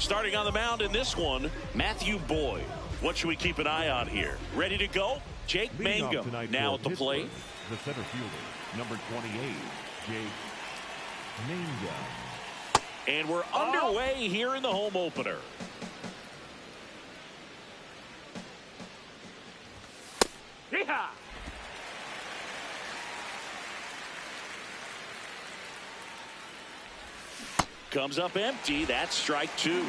Starting on the mound in this one, Matthew Boyd. What should we keep an eye on here? Ready to go? Jake Mangum now at the plate. The center fielder, number 28, Jake Mangum. And we're underway here in the home opener. Yeehaw! Comes up empty. That's strike two.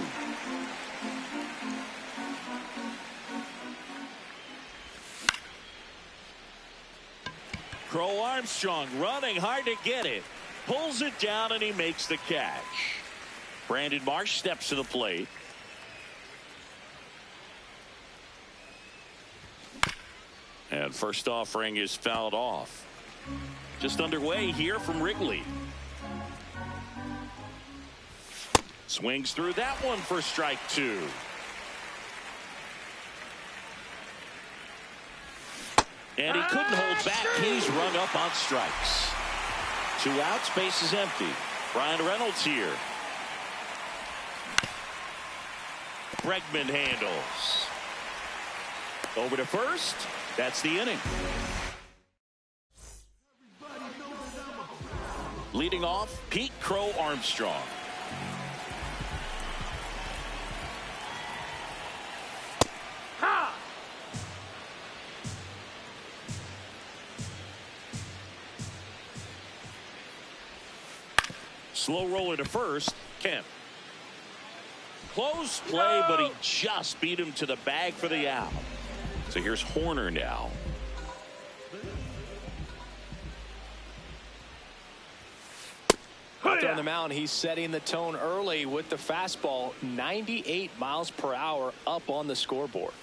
Crow Armstrong running hard to get it. Pulls it down and he makes the catch. Brandon Marsh steps to the plate. And first offering is fouled off. Just underway here from Wrigley. Swings through that one for strike two. And he couldn't hold back. He's rung up on strikes. 2 outs, base is empty. Brian Reynolds here. Bregman handles. Over to first. That's the inning. Leading off, Pete Crow Armstrong. Slow roller to first. Kemp. Close play, but he just beat him to the bag for the out. So here's Horner now. Out there on the mound, he's setting the tone early with the fastball. 98 miles per hour up on the scoreboard.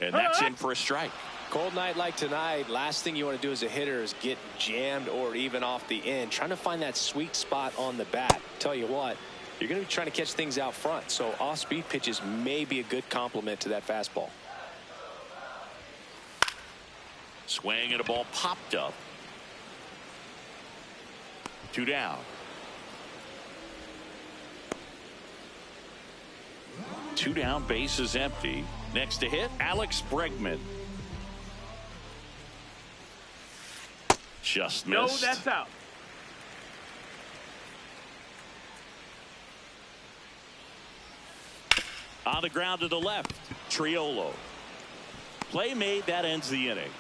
And that's in for a strike. Cold night like tonight, last thing you want to do as a hitter is get jammed or even off the end. Trying to find that sweet spot on the bat. Tell you what, you're going to be trying to catch things out front. So off-speed pitches may be a good complement to that fastball. Swing and a ball popped up. 2 down. 2 down, base is empty. Next to hit, Alex Bregman. Just missed. No, that's out. On the ground to the left, Triolo. Play made, that ends the inning.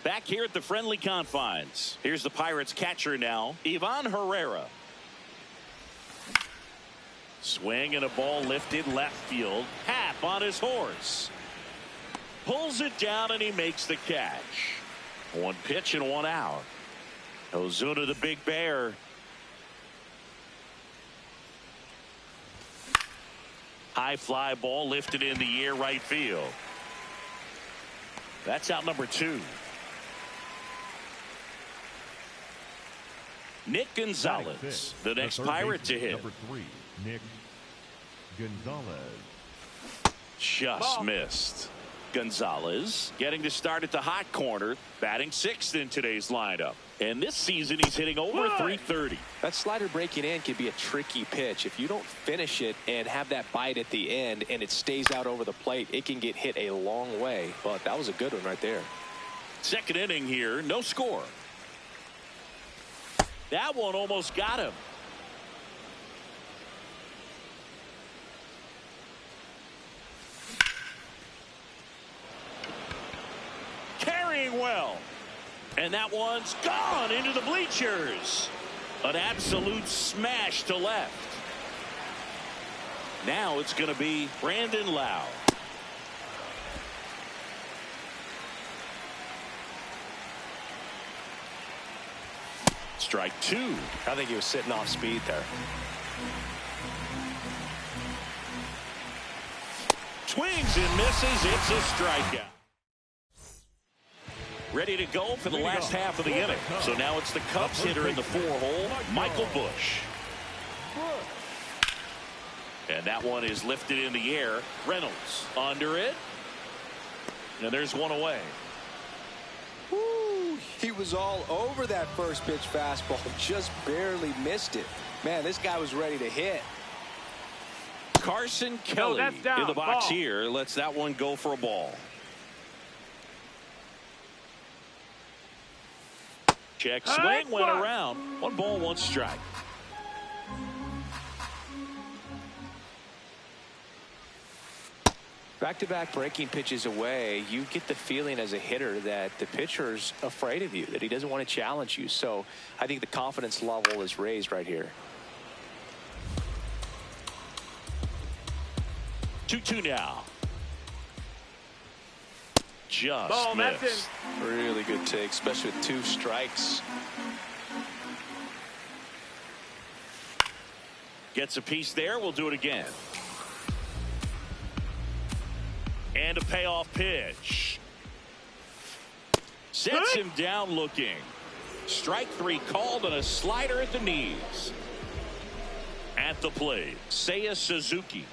Back here at the friendly confines. Here's the Pirates catcher now, Ivan Herrera. Swing and a ball lifted left field. Happ on his horse. Pulls it down and he makes the catch. 1 pitch and 1 out. Ozuna the big bear. High fly ball lifted in the air right field. That's out number 2. Nick Gonzalez, the next Pirate to hit. Number 3, Nick Gonzalez. Just missed. Gonzalez getting to start at the hot corner, batting 6th in today's lineup. And this season he's hitting over 330. That slider breaking in can be a tricky pitch. If you don't finish it and have that bite at the end and it stays out over the plate, it can get hit a long way. But that was a good one right there. Second inning here, no score. That one almost got him. Carrying well. And that one's gone into the bleachers. An absolute smash to left. Now it's going to be Brandon Lowe. Strike 2. I think he was sitting off speed there. Swings and misses. It's a strikeout. Ready to go for the last half of the inning. So now it's the Cubs hitter in the 4-hole, Michael Busch. And that one is lifted in the air. Reynolds under it. And there's one away. Woo. He was all over that first pitch fastball, just barely missed it. Man, this guy was ready to hit. Carson Kelly in the box here. Lets that one go for a ball. Check swing, went around. 1 ball, 1 strike. Back-to-back breaking pitches away, you get the feeling as a hitter that the pitcher's afraid of you, that he doesn't want to challenge you. So I think the confidence level is raised right here. 2-2 now. Just missed. Really good take, especially with 2 strikes. Gets a piece there. We'll do it again. And a payoff pitch. Sets him down looking. Strike 3 called and a slider at the knees. At the plate, Seiya Suzuki.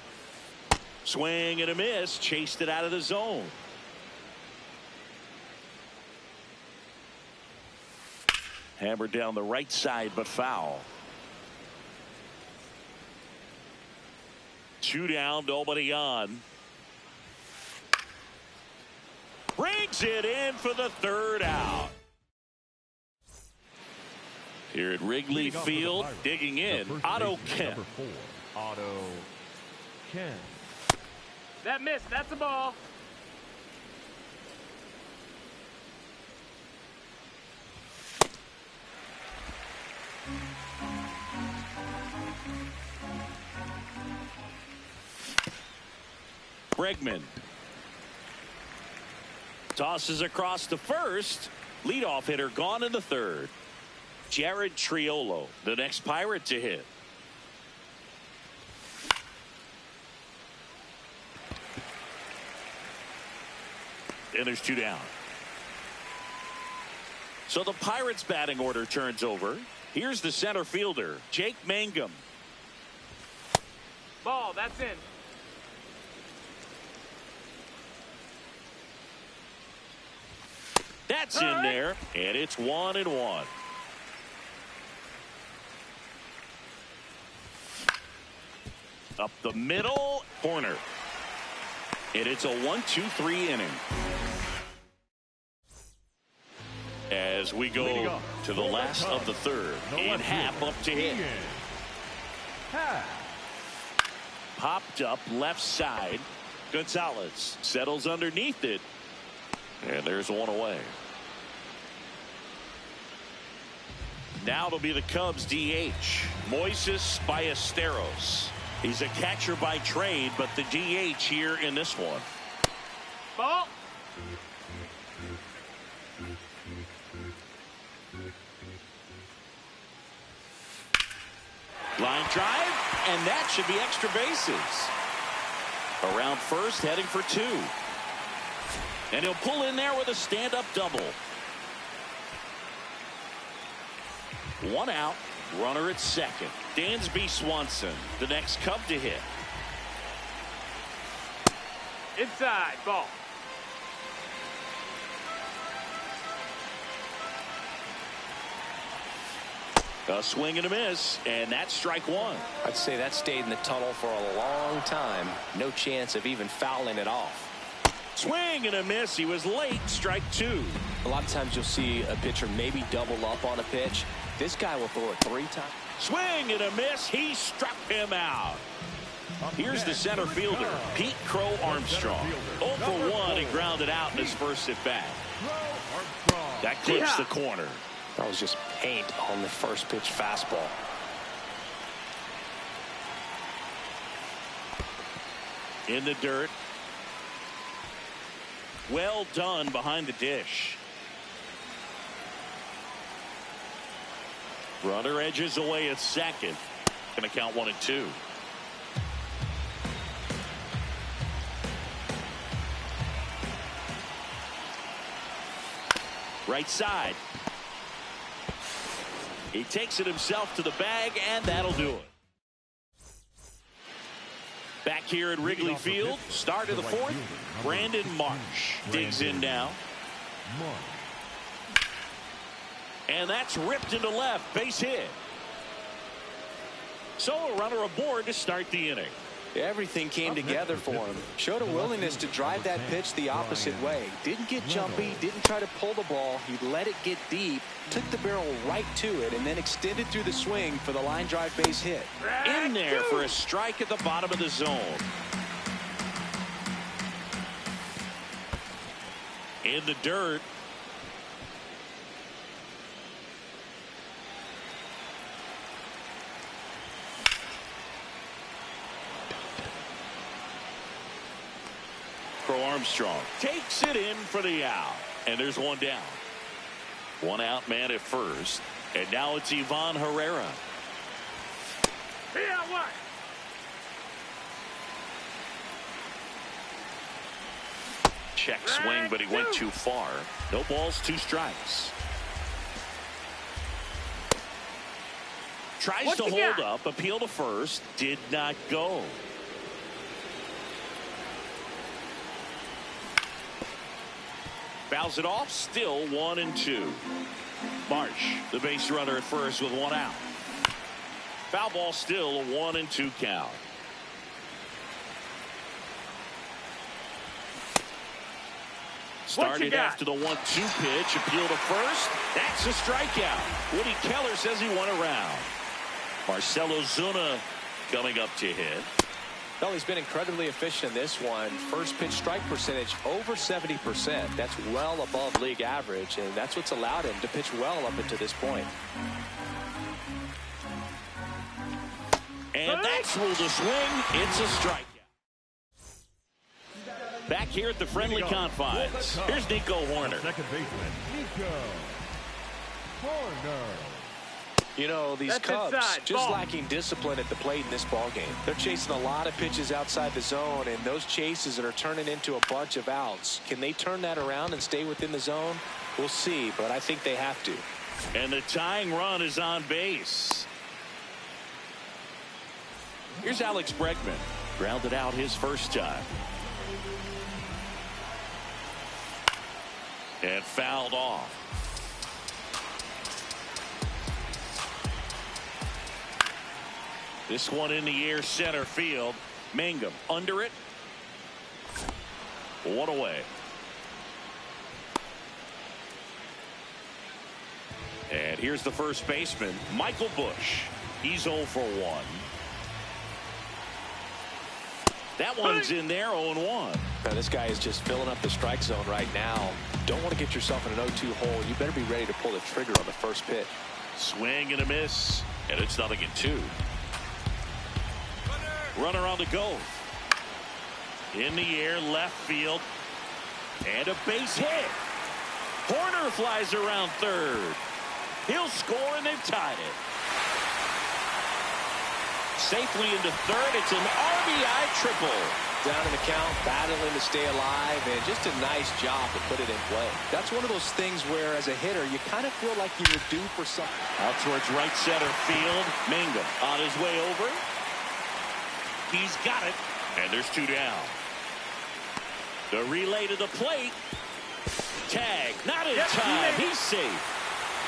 Swing and a miss. Chased it out of the zone. Hammered down the right side, but foul. 2 down, nobody on. Brings it in for the 3rd out. Here at Wrigley Field, digging in, Otto Kemp. Number 4, Otto Kemp. That missed. That's a ball. Bregman tosses across to first. Leadoff hitter gone in the 3rd. Jared Triolo, the next Pirate to hit. And there's 2 down. So the Pirates batting order turns over. Here's the center fielder, Jake Mangum. Ball. That's in. That's in there, and it's 1-1. Up the middle, corner. And it's a 1-2-3 inning. As we go to the last of the 3rd, and Happ up to hit. Popped up left side. Gonzalez settles underneath it. And there's 1 away. Now it'll be the Cubs DH, Moises Ballesteros. He's a catcher by trade, but the DH here in this one. Ball. Line drive, and that should be extra bases. Around first, heading for 2. And he'll pull in there with a stand-up double. 1 out, runner at second. Dansby Swanson, the next Cub to hit. Inside. Ball. A swing and a miss, and that's strike 1. I'd say that stayed in the tunnel for a long time. No chance of even fouling it off. Swing and a miss. He was late. Strike 2. A lot of times you'll see a pitcher maybe double up on a pitch. This guy will throw it 3 times. Swing and a miss. He struck him out. Here's the center fielder, Pete Crow Armstrong. 0 for 1. He grounded out in his first at bat. That clips the corner. That was just paint on the first pitch fastball. In the dirt. Well done behind the dish. Runner edges away at second. Going to count 1 and 2. Right side. He takes it himself to the bag, and that'll do it. Back here at Wrigley Field, start of the 4th. Brandon Marsh digs in now. And that's ripped into left. Base hit. So a runner aboard to start the inning. Everything came together for him. Showed a willingness to drive that pitch the opposite way. Didn't get jumpy, didn't try to pull the ball. He let it get deep, took the barrel right to it, and then extended through the swing for the line drive base hit. In there for a strike at the bottom of the zone. In the dirt. Armstrong takes it in for the out. And there's one down. One out man at first. And now it's Ivan Herrera. Here, what? Check swing, but he went too far. No balls, 2 strikes. Tries to hold up, appeal to first, did not go. Fouls it off, still 1-2. Marsh, the base runner at first with 1 out. Foul ball, still a 1-2 count. Started after the 1-2 pitch, appeal to first. That's a strikeout. Woody Keller says he won a round. Marcell Ozuna coming up to hit. Well, he's been incredibly efficient in this one. First pitch strike percentage over 70%. That's well above league average, and that's what's allowed him to pitch well up until this point. And that's ruled a swing. It's a strikeout. Back here at the friendly confines. Here's Nico Hoerner. Second baseman, Nico Hoerner. You know, these Cubs just lacking discipline at the plate in this ballgame. They're chasing a lot of pitches outside the zone, and those chases are turning into a bunch of outs. Can they turn that around and stay within the zone? We'll see, but I think they have to. And the tying run is on base. Here's Alex Bregman. Grounded out his first time. And fouled off. This one in the air, center field. Mangum under it. 1 away. And here's the first baseman, Michael Busch. He's 0 for 1. That one's in there, 0-1. Now, this guy is just filling up the strike zone right now. Don't want to get yourself in an 0-2 hole. You better be ready to pull the trigger on the first pitch. Swing and a miss, and it's 0-2. Runner on the go. In the air, left field. And a base hit. Hoerner flies around third. He'll score, and they've tied it. Safely into third. It's an RBI triple. Down in the count, battling to stay alive, and just a nice job to put it in play. That's one of those things where, as a hitter, you kind of feel like you were due for something. Out towards right center field. Mangum on his way over. He's got it, and there's 2 down. The relay to the plate. Tag, not in time. He's safe.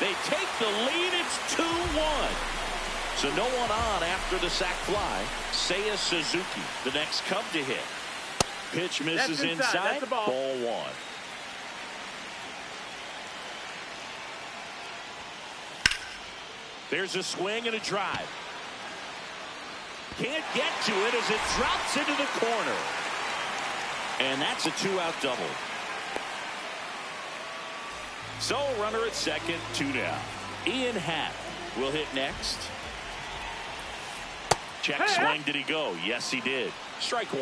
They take the lead. It's 2-1. So no one on after the sac fly. Seiya Suzuki, the next Cub to hit. Pitch misses inside. Ball 1. There's a swing and a drive. Can't get to it as it drops into the corner. And that's a 2-out double. So runner at second, 2 down. Ian Happ will hit next. Check swing. Did he go? Yes, he did. Strike 1.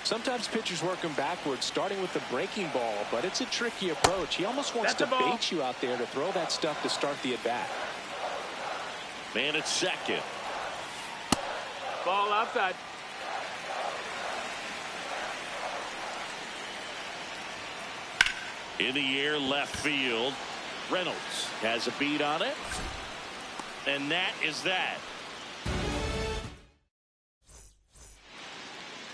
Sometimes pitchers work him backwards, starting with the breaking ball, but it's a tricky approach. He almost wants to bait you out there to throw that stuff to start the at-bat. Man at second. Ball outside. In the air, left field. Reynolds has a beat on it. And that is that.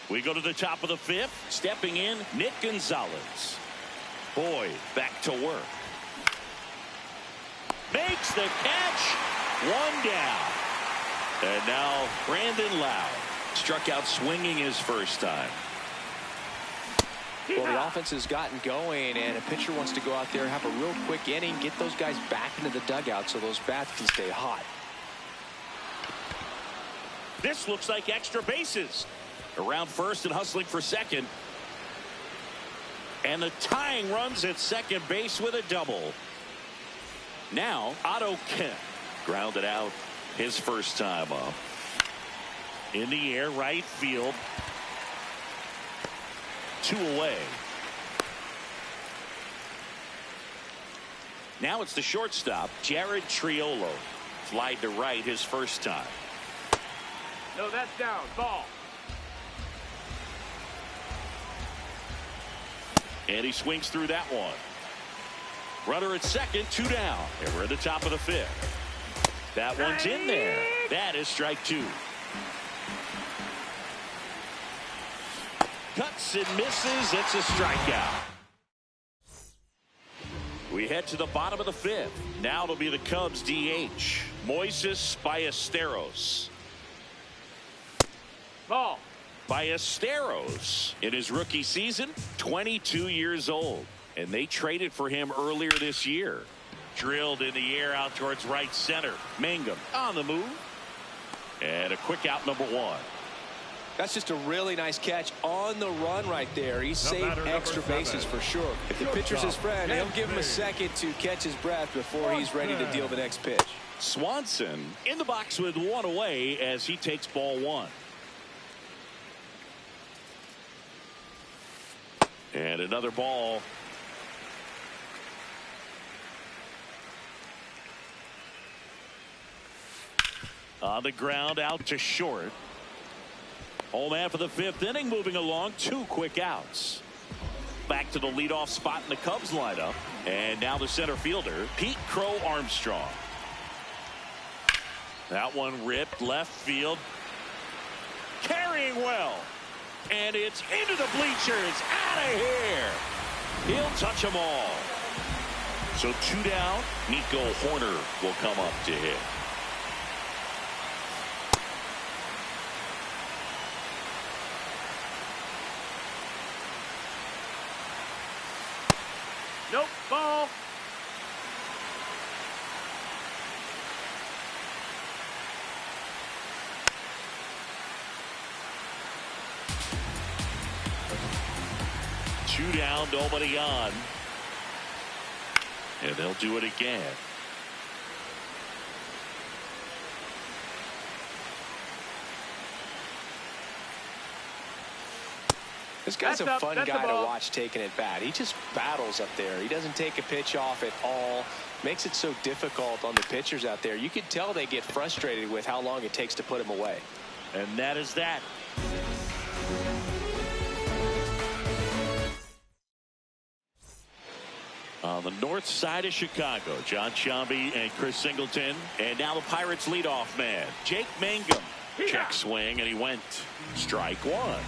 We go to the top of the 5th. Stepping in, Nick Gonzalez. Boyd back to work. Makes the catch. One down. And now Brandon Lowe struck out swinging his first time. Well, the offense has gotten going, and a pitcher wants to go out there, have a real quick inning, get those guys back into the dugout so those bats can stay hot. This looks like extra bases. Around first and hustling for second. And the tying runs at second base with a double. Now Otto Kemp grounded out his first time up. In the air, right field. 2 away. Now it's the shortstop, Jared Triolo. Fly to right his first time. No, that's down. Ball. And he swings through that one. Runner at second, 2 down. And we're at the top of the 5th. That one's in there. That is strike 2. Cuts and misses. It's a strikeout. We head to the bottom of the 5th. Now it'll be the Cubs DH, Moises Ballesteros. Ball. Ballesteros, in his rookie season, 22 years old. And they traded for him earlier this year. Drilled in the air out towards right center. Mangum on the move. And a quick out, number 1. That's just a really nice catch on the run right there. He saved extra bases for sure. If the pitcher's his friend, he'll give him a second to catch his breath before he's ready to deal the next pitch. Swanson in the box with 1 away as he takes ball 1. And another ball. On the ground, out to short. Home man for the 5th inning, moving along, 2 quick outs. Back to the leadoff spot in the Cubs lineup. And now the center fielder, Pete Crow Armstrong. That one ripped left field. Carrying well. And it's into the bleachers. Out of here. He'll touch them all. So 2 down. Nico Horner will come up to hit. Nope. Ball. Two down, nobody on. And they'll do it again. This guy's a fun guy to watch taking it bat. He just battles up there. He doesn't take a pitch off at all. Makes it so difficult on the pitchers out there. You can tell they get frustrated with how long it takes to put him away. And that is that. On the north side of Chicago, John Sciambi and Chris Singleton. And now the Pirates leadoff man, Jake Mangum. Check swing, and he went. Strike 1.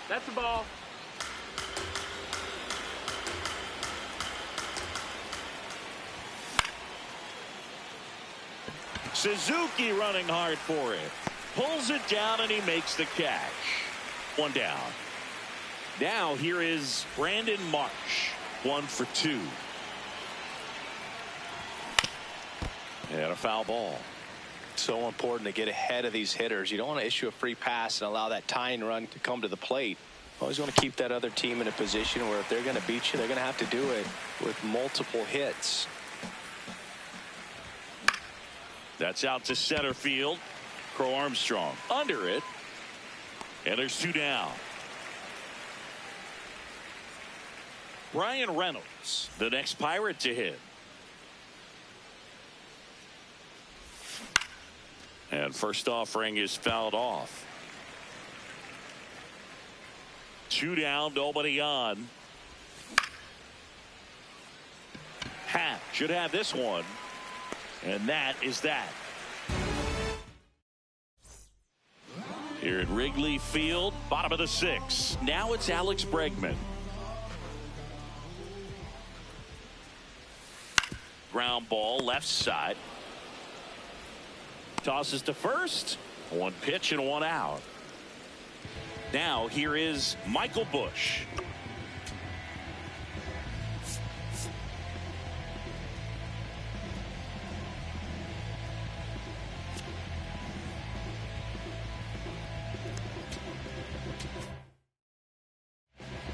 That's a ball. Suzuki running hard for it. Pulls it down, and he makes the catch. 1 down. Now here is Brandon Marsh. 1 for 2. And a foul ball. So important to get ahead of these hitters. You don't want to issue a free pass and allow that tying run to come to the plate. Always want to keep that other team in a position where if they're going to beat you, they're going to have to do it with multiple hits. That's out to center field. Crow Armstrong under it. And there's 2 down. Brian Reynolds, the next Pirate to hit. And first offering is fouled off. 2 down, nobody on. Happ should have this one. And that is that. Here at Wrigley Field, bottom of the 6th. Now it's Alex Bregman. ground ball left side. Tosses to first. One pitch and one out. Now here is Michael Busch.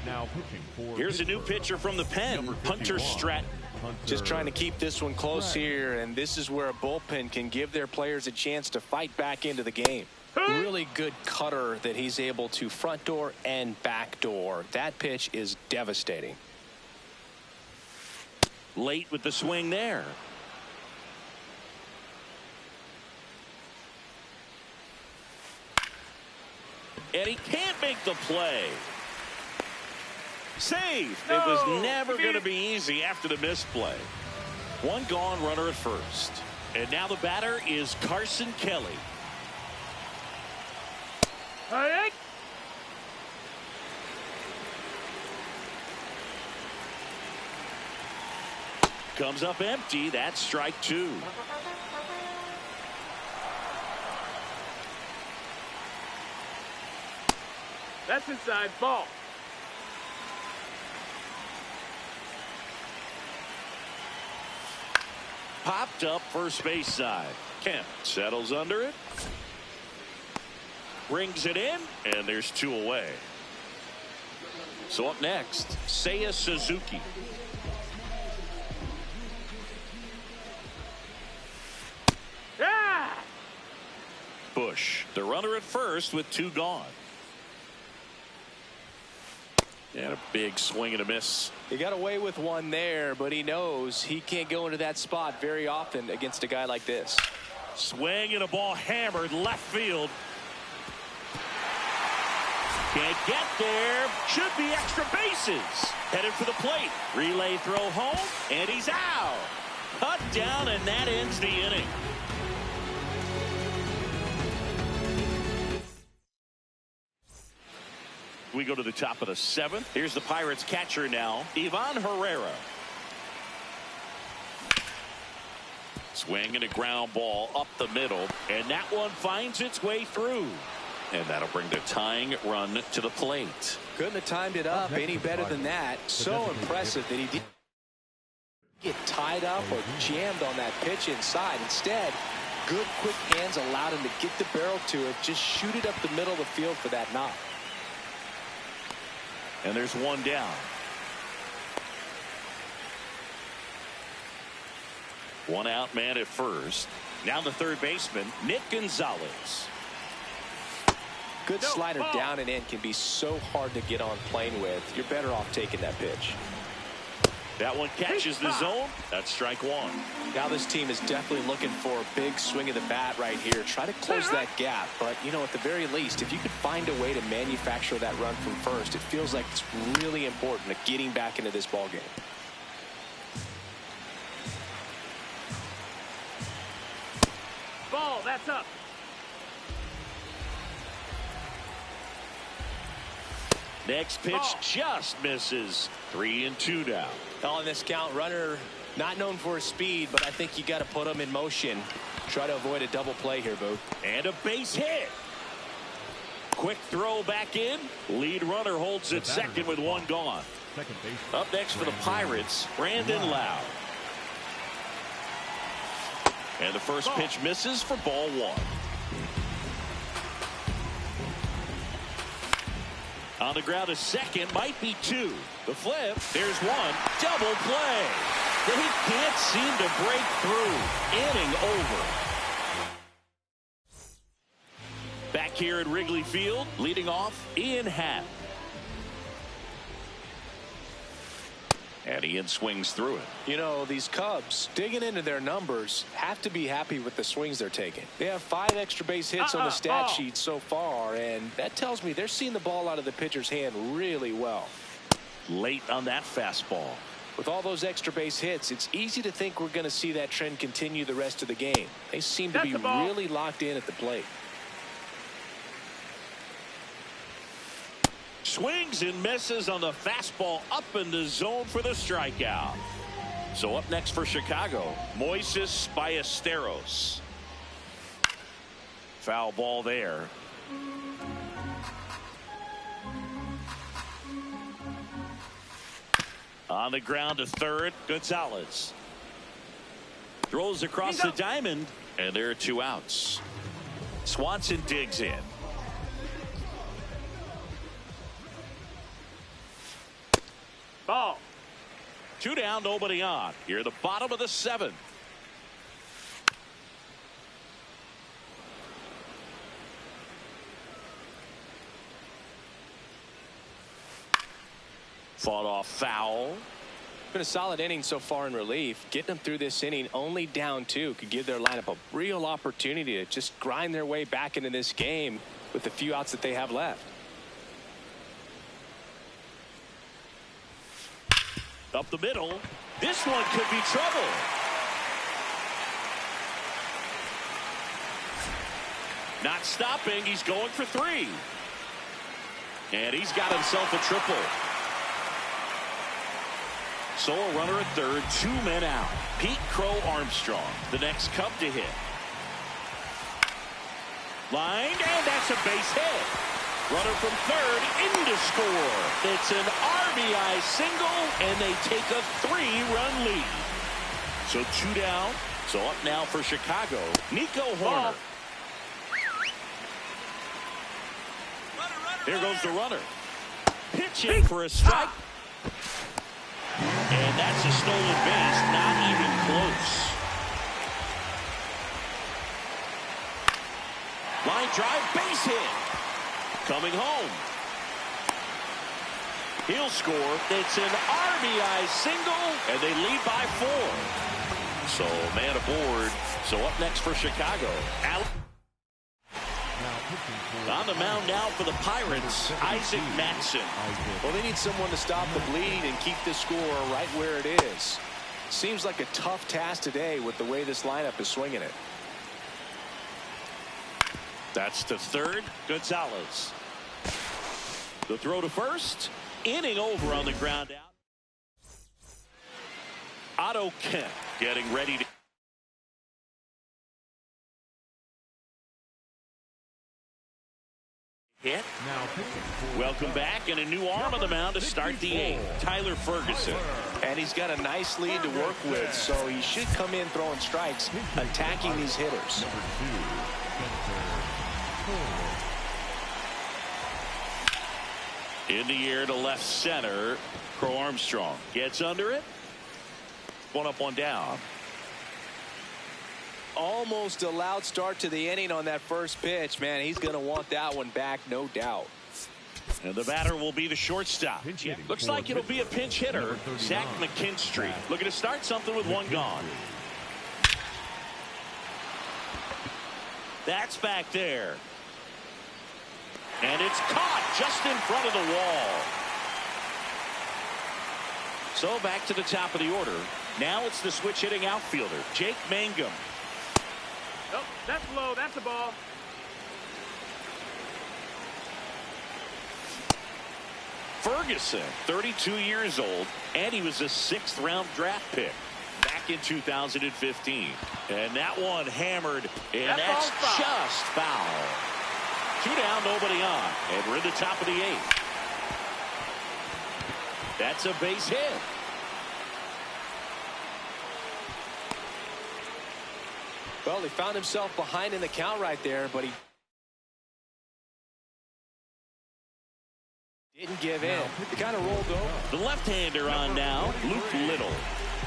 Now pitching for Here's a new Pittsburgh, pitcher from the pen, number Hunter 51, Stratton. Hunter Just trying to keep this one close Stratton. here, and this is where a bullpen can give their players a chance to fight back into the game. Really good cutter that he's able to front door and back door. That pitch is devastating. Late with the swing there. And he can't make the play. Save. No, It was never you going to beat be easy after the misplay. One gone, runner at first. And now the batter is Carson Kelly. Hey, Comes up empty. That's strike two. that's inside. Ball. Popped up first base side. Kemp settles under it. Brings it in, and there's two away. So up next, Seiya Suzuki. Yeah. Busch, the runner at first with two gone. And a big swing and a miss. He got away with one there, but he knows he can't go into that spot very often against a guy like this. Swing and a ball hammered left field. Can't get there. Should be extra bases. Headed for the plate. Relay throw home, and he's out. Cut down, and that ends the inning. We go to the top of the seventh. Here's the Pirates catcher now, Ivan Herrera. Swing and a ground ball up the middle, and that one finds its way through. And that'll bring the tying run to the plate. Couldn't have timed it up any better than that. So impressive that he didn't get tied up or jammed on that pitch inside. Instead, good quick hands allowed him to get the barrel to it, just shoot it up the middle of the field for that knock. And there's one down. One out man at first. Now the third baseman, Nick Gonzalez. Good No, slider ball. down and in can be so hard to get on plane with. You're better off taking that pitch. That one catches the zone. That's strike one. Now this team is definitely looking for a big swing of the bat right here. Try to close that gap. But, you know, at the very least, if you could find a way to manufacture that run from first, it feels like it's really important to getting back into this ball game. Ball. That's up. Next pitch Ball. just misses. 3-2 now. On this count, runner not known for his speed, but I think you got to put him in motion. Try to avoid a double play here, Boo. And a base hit. Quick throw back in. Lead runner holds it second with one gone. second base. Up next for the Pirates, Brandon Lowe. And the first pitch misses for ball one. On the ground, a second, might be two. The flip, there's one, double play. They can't seem to break through. Inning over. Back here at Wrigley Field, leading off, Ian Happ. And Ian swings through it. You know, these Cubs, digging into their numbers, have to be happy with the swings they're taking. They have 5 extra base hits on the stat sheet so far, and that tells me they're seeing the ball out of the pitcher's hand really well. Late on that fastball. With all those extra base hits, it's easy to think we're going to see that trend continue the rest of the game. They seem to That's be the ball. really locked in at the plate. Swings and misses on the fastball up in the zone for the strikeout. So up next for Chicago, Moises Ballesteros. Foul ball there. On the ground to third, Gonzalez. Throws across the diamond, and there are 2 outs. Swanson digs in. Ball. 2 down, nobody on. Here the bottom of the 7th. Fought off foul. Been a solid inning so far in relief. Getting them through this inning only down 2 could give their lineup a real opportunity to just grind their way back into this game with the few outs that they have left. Up the middle. This one could be trouble. Not stopping. He's going for 3. And he's got himself a triple. So a runner at third, 2 men out. Pete Crow Armstrong, the next Cub to hit. Lined, and that's a base hit. Runner from third into score. It's an RBI single, and they take a 3-run lead. So 2 down. So up now for Chicago, Nico Horner. Here goes the runner. Pitching for a strike. And that's a stolen base, not even close. Line drive, base hit. Coming home. He'll score. It's an RBI single, and they lead by 4. So man aboard. So up next for Chicago, on the mound now for the Pirates, Isaac Matson. Well, they need someone to stop the bleed and keep this score right where it is. Seems like a tough task today with the way this lineup is swinging it. That's to third, Gonzalez. The throw to first, inning over on the ground out. Otto Kemp getting ready to hit. Welcome back, and a new arm on the mound to start the 8th, Tyler Ferguson. And he's got a nice lead to work with, so he should come in throwing strikes, attacking these hitters. In the air to left center, Crow Armstrong gets under it. 1 up, 1 down. Almost a loud start to the inning on that first pitch. Man, he's going to want that one back, no doubt. And the batter will be the shortstop. Looks like it'll be a pinch hitter, Zach McKinstry. Looking to start something with 1 gone. That's back there. And it's caught just in front of the wall. So back to the top of the order. Now it's the switch hitting outfielder, Jake Mangum. Oh, that's low. That's a ball. Ferguson, 32 years old, and he was a 6th-round draft pick back in 2015. And that one hammered, and that's just foul. 2 down, nobody on, and we're in the top of the 8th. That's a base hit. Well, he found himself behind in the count right there, but he didn't give in. He kind of rolled over. The left-hander on now, Luke Little.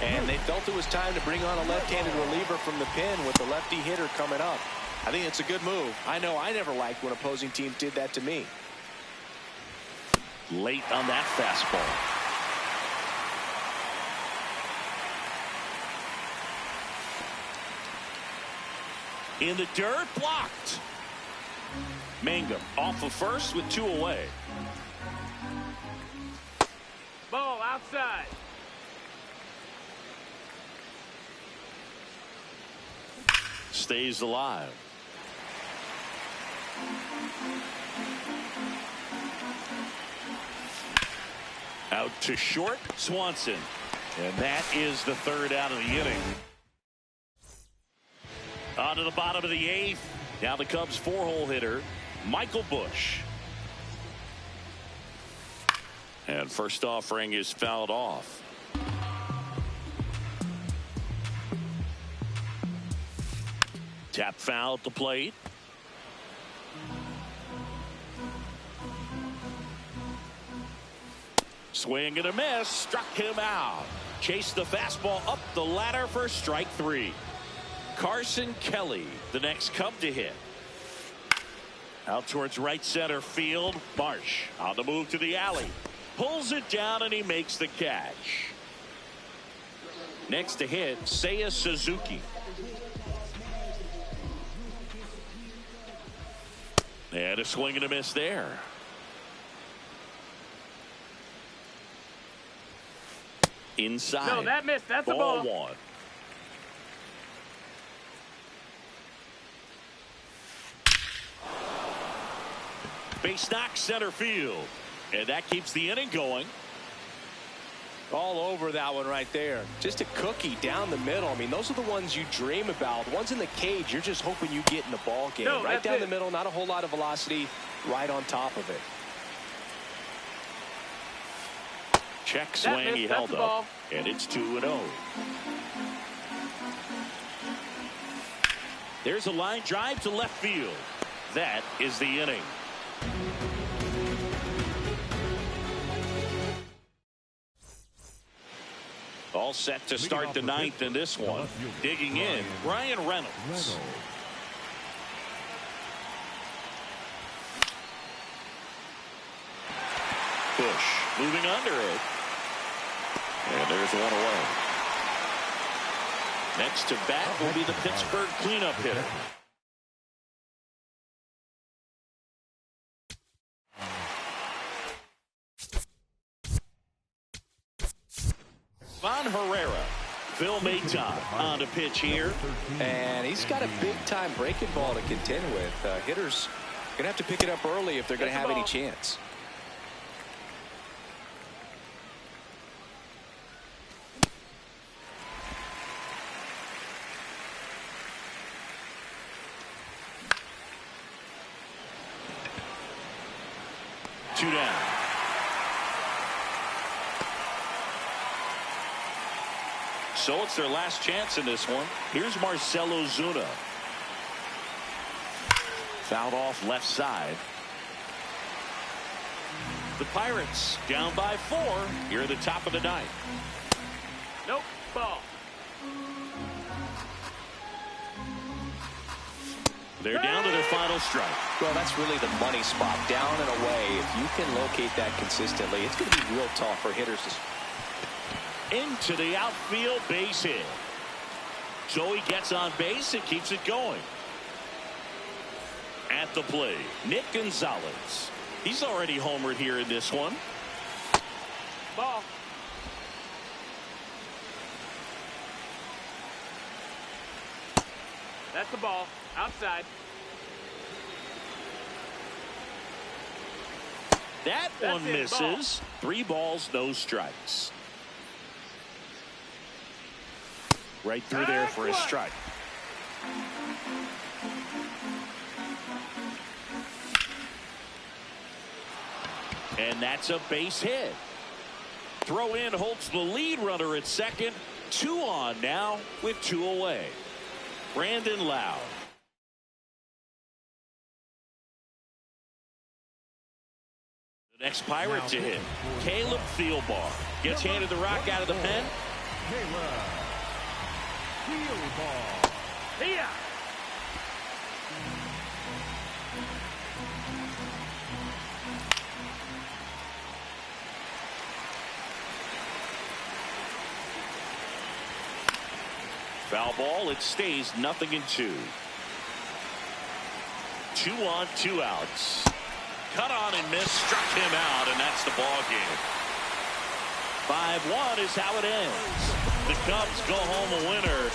And they felt it was time to bring on a left-handed reliever from the pen with the lefty hitter coming up. I think it's a good move. I know I never liked when opposing teams did that to me. Late on that fastball. In the dirt, blocked. Mangum off of first with 2 away. Ball outside. Stays alive. Out to short, Swanson. And that is the third out of the inning. On to the bottom of the 8th. Now the Cubs 4-hole hitter, Michael Busch. And first offering is fouled off. Tap foul at the plate. Swing and a miss. Struck him out. Chased the fastball up the ladder for strike 3. Carson Kelly, the next Cub to hit. Out towards right center field. Marsh on the move to the alley. Pulls it down and he makes the catch. Next to hit, Seiya Suzuki. And a swing and a miss there. Inside. No, that missed. That's a ball. Ball 1. Base knock center field. And that keeps the inning going. All over that one right there. Just a cookie down the middle. I mean, those are the ones you dream about. The ones in the cage, you're just hoping you get in the ball game. No, right down the middle, not a whole lot of velocity, right on top of it. Check swing, he held up. And it's 2-0. There's a line drive to left field. That is the inning. All set to start the 9th in this one. Digging in, Ryan Reynolds. Busch moving under it. And there's one away. Next to bat will be the Pittsburgh cleanup hitter. Von Herrera. Phil Maton on to pitch here. And he's got a big-time breaking ball to contend with. Hitters going to have to pick it up early if they're going to have any chance. Two down. So it's their last chance in this one. Here's Marcell Ozuna. Fouled off left side. The Pirates down by 4 here at the top of the 9th. Nope. Ball. They're down to their final strike. Well, that's really the money spot. Down and away. If you can locate that consistently, it's going to be real tough for hitters to... Into the outfield, base hit. So he gets on base and keeps it going. At the plate, Nick Gonzalez. He's already homered here in this one. Ball. That's the ball. Outside. That That's one it, misses. ball. 3 balls, no strikes. Right through there for a strike. And that's a base hit. Throw in holds the lead runner at second. 2 on now with 2 away. Brandon Lowe. The next Pirate to hit, Caleb Thielbar. Gets handed the rock out of the pen. Here. Foul ball. It stays 0-2. 2 on, 2 outs. Cut on and miss. Struck him out, and that's the ball game. 5-1 is how it ends. The Cubs go home a winner.